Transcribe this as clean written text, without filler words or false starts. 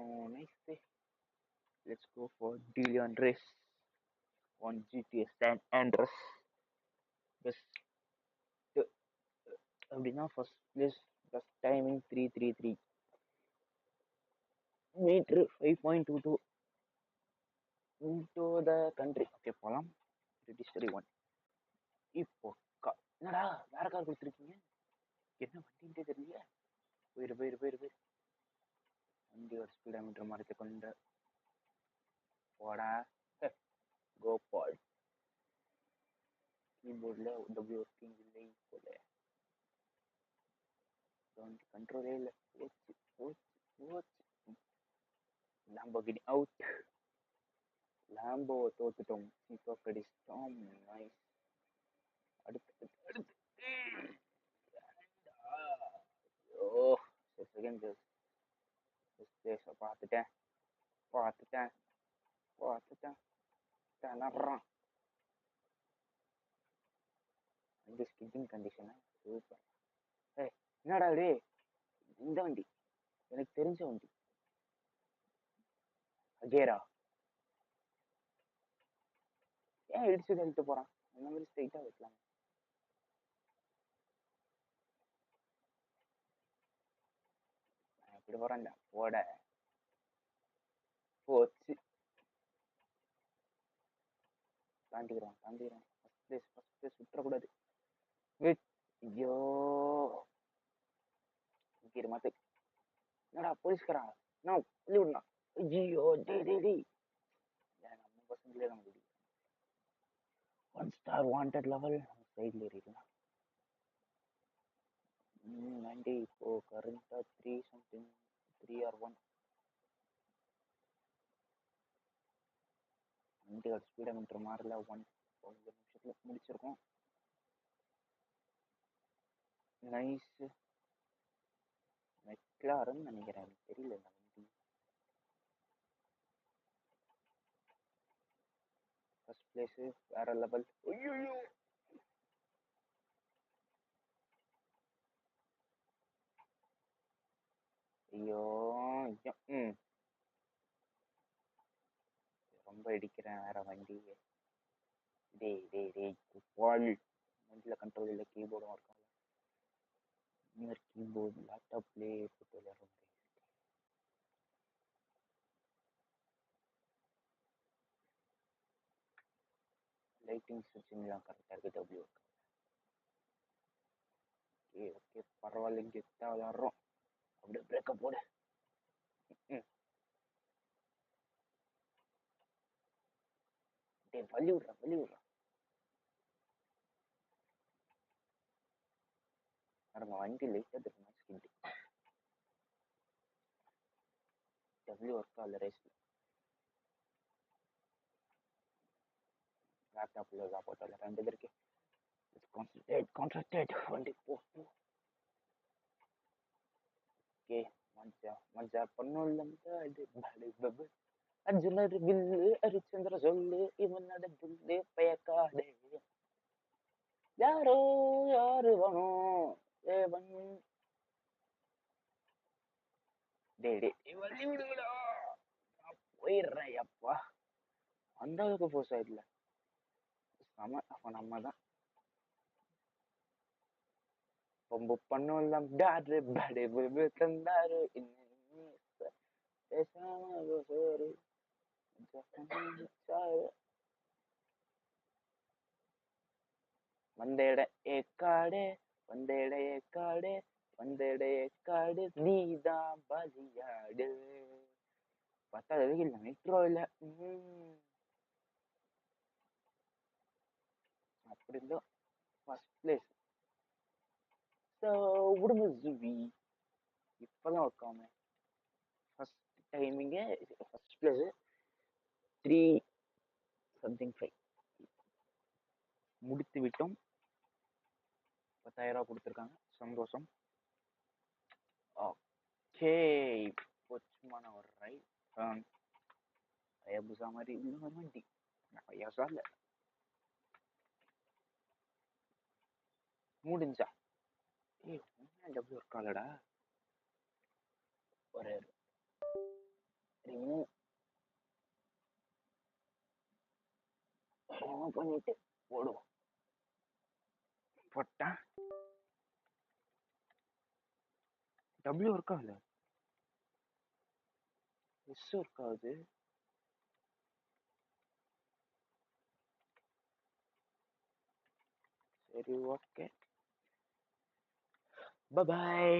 Oh, nice day. Let's go for Dillian race on GTA San Andreas. Best அப்படின்னா first place best timing 333 meter 5.22 into the country. Okay, போலாம். History 1. இப்போ என்னடா வேற car கொடுத்துருக்கீங்க? என்ன வண்டின்ட்டே தெரியல. போயிரு. வண்டியோட ஸ்பீடோமீட்டர் மறைத்து கொண்டு போடா. கோபால் கீபோர்டில் டபிள்யூ ஒர்க்கிங் இல்லை போல. வண்டி கண்ட்ரோலே இல்லை. போச்சு. Lamborghini out. லாம்போ தோத்துட்டோம். அடிச்சிட்டோம். நைஸ். அடுத்து ஐயோ செகண்ட் பிளேஸ் பார்த்துட்டேன் திணறான். வண்டி ஸ்கிட்டிங் கண்டிஷனா சூப்பர். என்னடா டே இந்த வண்டி எனக்கு தெரிஞ்ச வண்டி அகேரா. ஏன் இடிச்சு தள்ளிட்டு போறான்? அந்த மாதிரி ஸ்ட்ரைட்டா வைக்கலாம். அப்படி போறான்டா போச்சு. தாண்டிக்கிறான். ஃபர்ஸ்ட் பிளேஸ் விட்டுறக்கூடாது. ஐயோ மாத்து. என்னடா போலீஸ்காரா நான் சொல்லி விடலாம். ஐயோ டே நம்ம பசங்களே தான் முடியும். 1 star wanted level சைட்ல ஏறிடலாம். 90 இப்போ கரண்டா 3 something 3 or 1. வண்டியோட ஸ்பீடோமீட்டர் மாறல. 1 நிமிஷத்துல முடிச்சிருக்கோம். நைஸ். மெக்லாரன் நினைக்கிறேன், எனக்கு தெரியல. இந்த வண்டி ஃபர்ஸ்ட் பிளேஸ் வேற லெவல். ஐயோ ரொம்ப இடிக்கிறேன் வேற வண்டி. டேய் வண்டியில கண்ட்ரோல் இல்லை. கீபோர்டும் இருக்கும். கீபோர்டு லேப்டாப்லேயே போட்டு விளையாட முடியாது. லைட்டிங் ஸ்விட்சிங்லாம் கரெக்டாக இருக்குது. டபிள்யூ ஓகே பரவாயில்ல. கெத்தா விளையாடுறோம். அப்படியே பிரேக்கப் போடு. வலி விடுறான். நம்ம வண்டி லைட்டாக தெரியுமா ஸ்கிட். டபிள்யூ ஒர்க் ஆகல ரேஸில். லேப்டாப்ல தான் போட்டோம். 2 பேருக்கு கான்சன்ட்ரேட் வண்டி போ. ஓகே மஞ்சா பொண்ணு அர்ஜுனர் வில்லு ஹரிச்சந்திர சொல்லு இவனோட புல்லு பயக்காடே. யாரோ யாரு வேணும் ஏவன். வழி விடுங்கடா. போயிடுறேன் அப்பா. அந்த அளவுக்கு போஸ் ஆயிடல. அப்ப நம்ம தான் ரொம்ப பண்ணுவோம். டாரு படே புல்பு தந்தாரு பேசாம சோறு வந்தேட நீதான் பலியாடு. 10வது இல்ல மெட்ரோ இல்ல. அப்படி இருந்தோம். ஃபர்ஸ்ட் பிளேஸ் ஜுவி இப்பதான் உட்காம ஃபர்ஸ்ட் டைமிங்க. ஃபர்ஸ்ட் பிளேஸ் 3 something 5 முடித்து விட்டோம். 10,000 ரூபாய் கொடுத்துருக்காங்க. சந்தோஷம். ஓகே சும்மா ஒரு ரைட் அயபுசா மாதிரி இன்னொரு வண்டி ஐயாசா இல்ல முடிஞ்சா. டபிள்யூ இருக்காளடா. ஒரு ரிமூவ் ரிமூவ் பண்ணிட்டு போடுவோம். போட்டேன். டபிள்யூ ஒர்க் ஆகுது, எஸ் ஒர்க் ஆகுது. சரி ஓகே, பாய்.